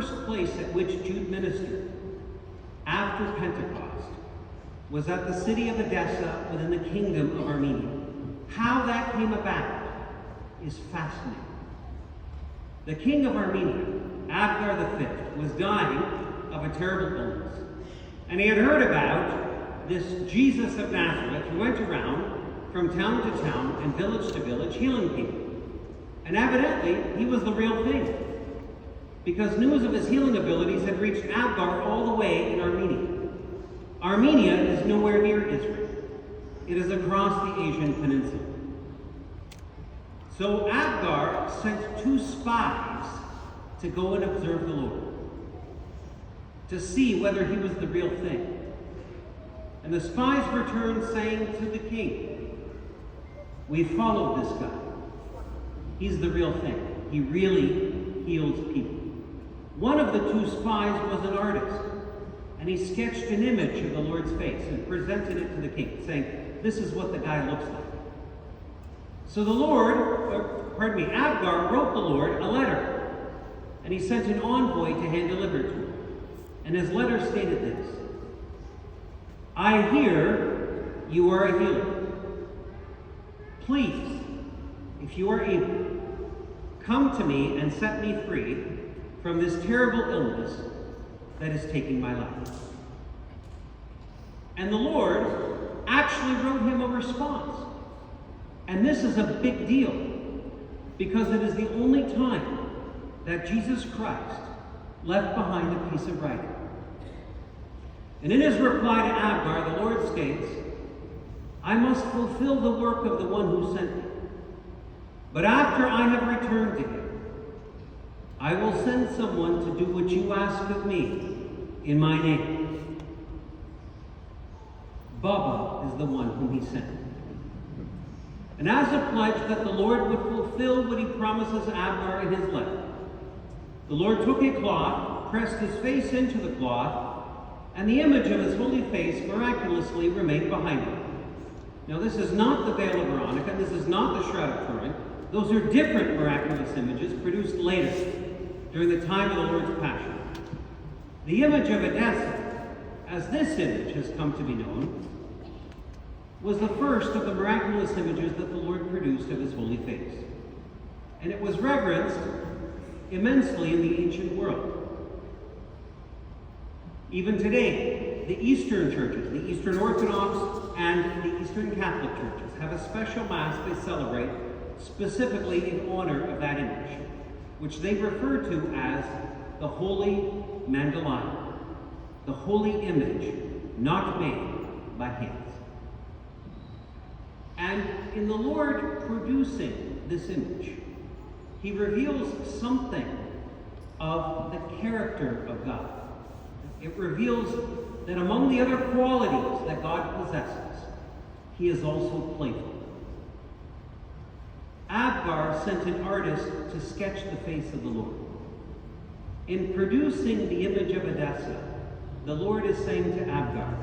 first place at which Jude ministered after Pentecost was at the city of Edessa within the kingdom of Armenia. How that came about is fascinating. The king of Armenia, Abgar V, was dying of a terrible illness. And he had heard about this Jesus of Nazareth who went around from town to town and village to village healing people. And evidently, he was the real thing, because news of his healing abilities had reached Abgar all the way in Armenia. Armenia is nowhere near Israel. It is across the Asian peninsula. So Abgar sent 2 spies to go and observe the Lord, to see whether he was the real thing. And the spies returned saying to the king, "We followed this guy. He's the real thing. He really heals people." One of the 2 spies was an artist, and he sketched an image of the Lord's face and presented it to the king, saying, "This is what the guy looks like." So Abgar wrote the Lord a letter, and he sent an envoy to hand deliver to him. And his letter stated this: "I hear you are a healer. Please, if you are able, come to me and set me free from this terrible illness that is taking my life." And the Lord actually wrote him a response. And this is a big deal, because it is the only time that Jesus Christ left behind a piece of writing. And in his reply to Abgar, the Lord states, "I must fulfill the work of the one who sent me. But after I have returned to him, I will send someone to do what you ask of me in my name." Baba is the one whom he sent. And as a pledge that the Lord would fulfill what he promises Abgar in his letter, the Lord took a cloth, pressed his face into the cloth, and the image of his holy face miraculously remained behind him. Now this is not the veil of Veronica, this is not the Shroud of Turin. Those are different miraculous images produced later, during the time of the Lord's Passion. The image of Edessa, as this image has come to be known, was the first of the miraculous images that the Lord produced of his holy face. And it was reverenced immensely in the ancient world. Even today, the Eastern churches, the Eastern Orthodox and the Eastern Catholic churches, have a special Mass they celebrate specifically in honor of that image, which they refer to as the Holy Mandalaya, the holy image not made by hands. And in the Lord producing this image, he reveals something of the character of God. It reveals that among the other qualities that God possesses, he is also playful. Abgar sent an artist to sketch the face of the Lord. In producing the image of Edessa, the Lord is saying to Abgar,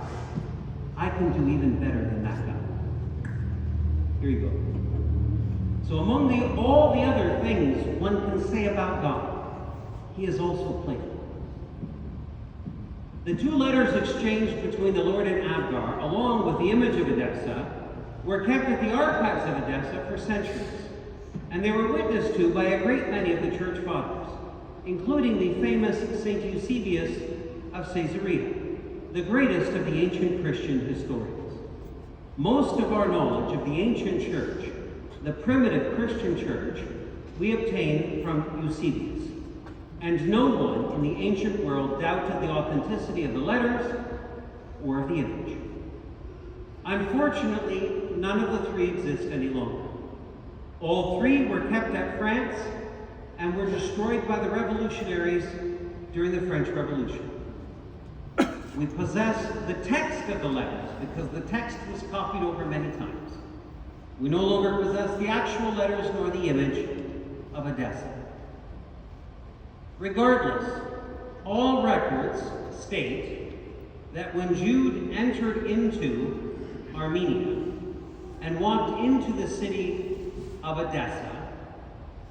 "I can do even better than that guy." Here you go. So among all the other things one can say about God, he is also playful. The 2 letters exchanged between the Lord and Abgar, along with the image of Edessa, were kept at the archives of Edessa for centuries, and they were witnessed to by a great many of the church fathers, including the famous Saint Eusebius of Caesarea, the greatest of the ancient Christian historians. Most of our knowledge of the ancient church, the primitive Christian church, we obtain from Eusebius. And no one in the ancient world doubted the authenticity of the letters or of the image. Unfortunately, none of the 3 exist any longer. All 3 were kept at France and were destroyed by the revolutionaries during the French Revolution. We possess the text of the letters because the text was copied over many times. We no longer possess the actual letters nor the image of Edessa. Regardless, all records state that when Jude entered into Armenia and walked into the city of Edessa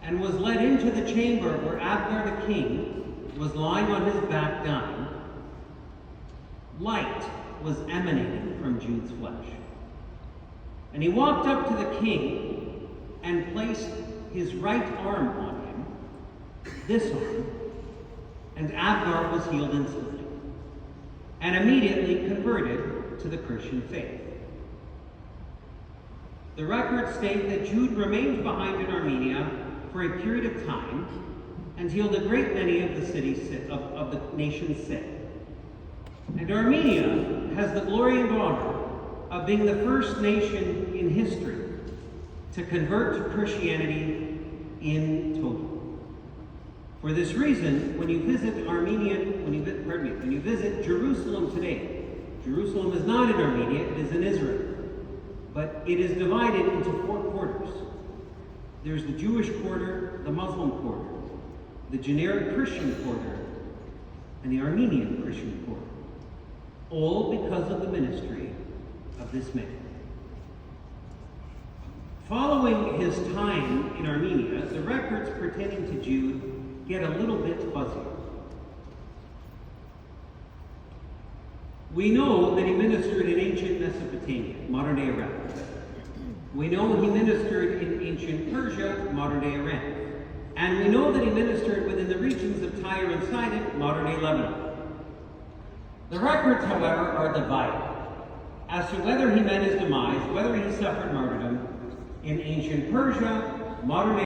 and was led into the chamber where Abgar the king was lying on his back dying, light was emanating from Jude's flesh. And he walked up to the king and placed his right arm on him, this arm, and Abgar was healed instantly, and immediately converted to the Christian faith. The records state that Jude remained behind in Armenia for a period of time and healed a great many of the cities of the nation's sick. And Armenia has the glory and honor of being the first nation in history to convert to Christianity in total. For this reason, when you visit when you visit Jerusalem today, Jerusalem is not in Armenia, it is in Israel. But it is divided into 4 quarters. There's the Jewish quarter, the Muslim quarter, the generic Christian quarter, and the Armenian Christian quarter. All because of the ministry of this man. Following his time in Armenia, the records pertaining to Jude get a little bit fuzzier. We know that he ministered in ancient Mesopotamia, modern-day Iraq. We know he ministered in ancient Persia, modern-day Iran. And we know that he ministered within the regions of Tyre and Sidon, modern-day Lebanon. The records, however, are divided as to whether he met his demise, whether he suffered martyrdom in ancient Persia, modern-day